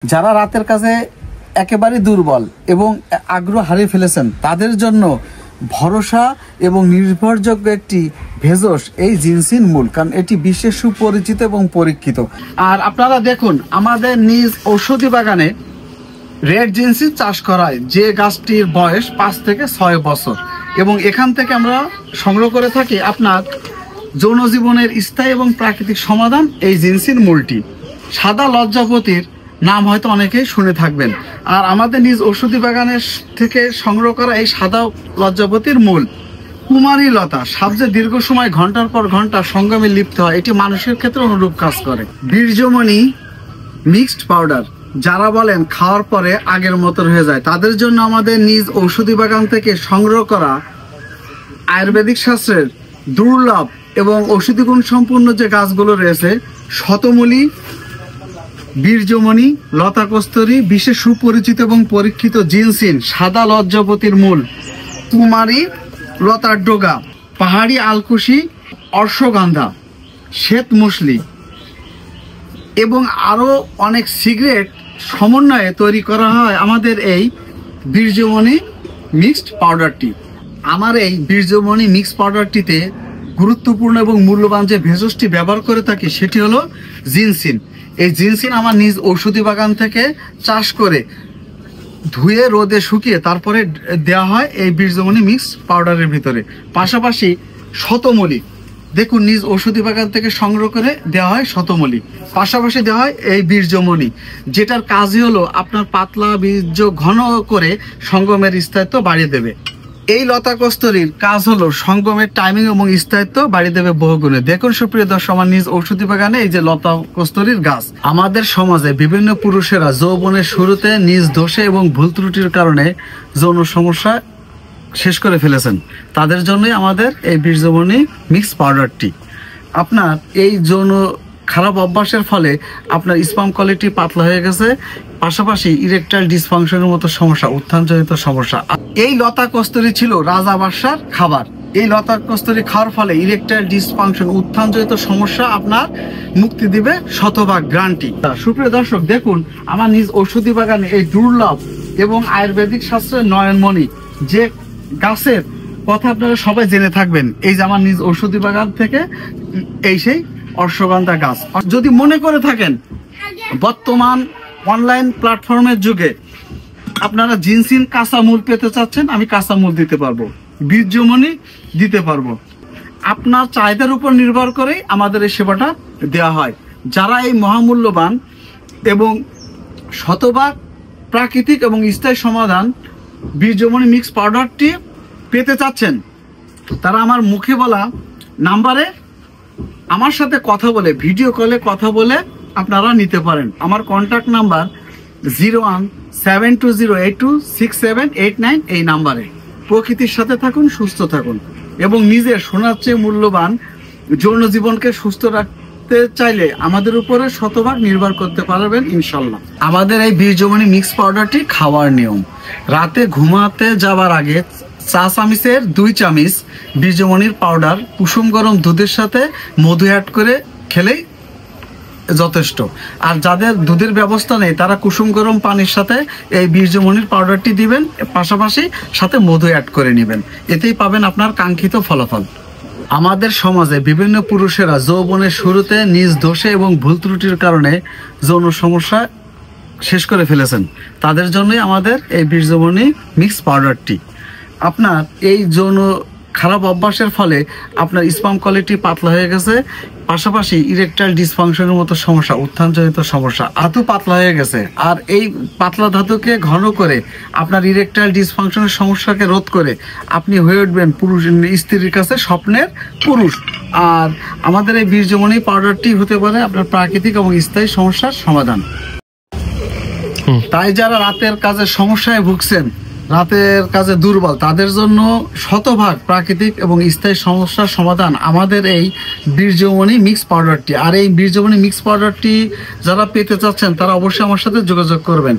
যারা রাতের কাজে একেবারে দুর্বল এবং আগ্রহ হারিয়ে ফেলেছেন তাদের জন্য ভরসা এবং নির্ভরযোগ্য একটি ভেষজ এই জিনসিন মূল, কারণ এটি বিশ্বের সুপরিচিত এবং পরীক্ষিত। আর আপনারা দেখুন, আমাদের নিজ ঔষধি বাগানে রেড জিনসিন চাষ করা হয়, যে গাছটির বয়স 5 থেকে 6 বছর, এবং এখান থেকে আমরা সংগ্রহ করে থাকি আপনার যৌন জীবনের স্থায়ী এবং প্রাকৃতিক সমাধান এই জিনসিন মূলটি। সাদা লজ্জাপতির নাম হয়তো অনেকেই শুনে থাকবেন, আর আমাদের নিজ ঔষধি বাগানের থেকে সংগ্রহ করা এই সাদা লজ্জাপতির মূল কুমারী লতা সবচেয়ে দীর্ঘ সময় ঘন্টার পর ঘন্টা সঙ্গমে লিপ্ত হয়, এটি মানুষের ক্ষেত্রে অনুরূপ কাজ করে। বীর্যমণি মিক্সড পাউডার, যারা বলেন খাওয়ার পরে আগের মতো হয়ে যায়, তাদের জন্য আমাদের নিজ ঔষধি বাগান থেকে সংগ্রহ করা আয়ুর্বেদিক শাস্ত্রের দুর্লভ এবং ঔষধি গুণ সম্পূর্ণ যে গাছগুলো রয়েছে, শতমূলী, বীর্যমণি, লতা কস্তুরী, বিশেষ সুপরিচিত এবং পরীক্ষিত জিনসিন, সাদা লজ্জাপতির মূল, কুমারী লতার ডোগা, পাহাড়ি আলকুশি, অশ্বগন্ধা, শ্বেতমুসলি এবং আরও অনেক সিগারেট সমন্বয়ে তৈরি করা হয় আমাদের এই বীর্যমণি মিক্সড পাউডারটি। আমার এই বীর্যমণি মিক্সড পাউডারটিতে গুরুত্বপূর্ণ এবং মূল্যবান যে ভেষজটি ব্যবহার করে থাকি সেটি হলো জিনসিন। এই জিনসিন আমার নিজ ঔষধি বাগান থেকে চাষ করে ধুয়ে রোদে শুকিয়ে তারপরে দেওয়া হয় এই বীর্যমণি মিক্স পাউডারের ভিতরে। পাশাপাশি শতমূলী, দেখুন নিজ ঔষধি বাগান থেকে সংগ্রহ করে দেওয়া হয় শতমূলী, পাশাপাশি দেওয়া হয় এই বীর্যমণি, যেটার কাজই হলো আপনার পাতলা বীর্য ঘন করে সঙ্গমের স্থায়িত্ব বাড়িয়ে দেবে। এই লতা কস্তুরীর কাজ হলো সঙ্গমের টাইমিং এবং স্থায়িত্ব বাড়িয়ে দেবে বহুগুণে। দেখুন সুপ্রিয় দর্শক, আমার নিজ ঔষধি বাগানে এই যে লতা কস্তুরীর গাছ। আমাদের সমাজে বিভিন্ন পুরুষেরা যৌবনের শুরুতে নিজ দোষে এবং ভুল ত্রুটির কারণে যৌন সমস্যা শেষ করে ফেলেছেন, তাদের জন্যই আমাদের এই বীর্যমণি মিক্স পাউডারটি। আপনার এই যৌন খারাপ অভ্যাসের ফলে আপনার স্পাম কোয়ালিটি পাতলা হয়ে গেছে, পাশাপাশি ইরেকটাইল ডিসফাংশনের মতো সমস্যা, উত্থানজনিত সমস্যা। এই লতা কস্তুরী ছিল রাজা বাদশার খাবার। এই লতা কস্তুরী খাওয়ার ফলে ইরেকটাইল ডিসফাংশন, উত্থানজনিত সমস্যা আপনার মুক্তি দিবে, শতভাগ গ্যারান্টি। সুপ্রিয় দর্শক দেখুন, আমার নিজ ঔষধি বাগানে এই দুর্লভ এবং আয়ুর্বেদিক শাস্ত্রের নয়নমণি যে গাছের কথা আপনারা সবাই জেনে থাকবেন, এই যে আমার নিজ ঔষধি বাগান থেকে এই সেই অশ্বগন্ধা গাছ। যদি মনে করে থাকেন বর্তমান অনলাইন প্ল্যাটফর্মের যুগে আপনারা জিনসিন কাঁচামূল পেতে চাচ্ছেন, আমি কাঁচামূল দিতে পারবো, বীর্যমণি দিতে পারবো। আপনার চাহিদার উপর নির্ভর করে আমাদের এই সেবাটা দেওয়া হয়। যারা এই মহামূল্যবান এবং শতভাগ প্রাকৃতিক এবং স্থায়ী সমাধান বীর্যমণি মিক্স পাউডারটি পেতে চাচ্ছেন, তারা আমার মুখে বলা নাম্বারে আমার সাথে কথা বলে, ভিডিও কলে কথা বলে আপনারা নিতে পারেন। আমার কন্ট্যাক্ট নাম্বার 0172082678 এই নাম্বারে। প্রকৃতির সাথে থাকুন, সুস্থ থাকুন এবং নিজের সোনার চেয়ে মূল্যবান যৌন জীবনকে সুস্থ রাখতে চাইলে আমাদের উপরে শতভাগ নির্ভর করতে পারবেন ইনশাল্লাহ। আমাদের এই বীর্যমণি মিক্স পাউডারটি খাওয়ার নিয়ম: রাতে ঘুমাতে যাওয়ার আগে চা চামচের 2 চামচ বীর্যমণির পাউডার কুসুম গরম দুধের সাথে মধু অ্যাড করে খেলেই যথেষ্ট। আর যাদের দুধের ব্যবস্থা নেই তারা কুসুম গরম পানির সাথে এই বীর্যমণির পাউডারটি দিবেন, পাশাপাশি সাথে মধু অ্যাড করে নেবেন, এতেই পাবেন আপনার কাঙ্ক্ষিত ফলাফল। আমাদের সমাজে বিভিন্ন পুরুষেরা যৌবনের শুরুতে নিজ দোষে এবং ভুল ত্রুটির কারণে যৌন সমস্যা শেষ করে ফেলেছেন, তাদের জন্যই আমাদের এই বীর্যমণি মিক্স পাউডারটি। আপনার এই যৌন খারাপ অভ্যাসের ফলে আপনার স্পাম কোয়ালিটি পাতলা হয়ে গেছে, পাশাপাশি ইরেকটাইল ডিসফাংশনের মতো সমস্যা, উত্থানজনিত সমস্যা, ধাতু পাতলা হয়ে গেছে। আর এই পাতলা ধাতুকে ঘন করে আপনার ইরেকটাইল ডিসফাংশনের সমস্যাকে রোধ করে আপনি হয়ে উঠবেন পুরুষ, স্ত্রীর কাছে স্বপ্নের পুরুষ। আর আমাদের এই বীর্যমণি পাউডারটি হতে পারে আপনার প্রাকৃতিক এবং স্থায়ী সমস্যার সমাধান। তাই যারা রাতের কাজের সমস্যায় ভুগছেন, রাতের কাজে দুর্বল, তাদের জন্য শতভাগ প্রাকৃতিক এবং স্থায়ী সমস্যার সমাধান আমাদের এই বীর্যমণি মিক্স পাউডারটি। আর এই বীর্যমণি মিক্স পাউডারটি যারা পেতে চাচ্ছেন তারা অবশ্যই আমার সাথে যোগাযোগ করবেন।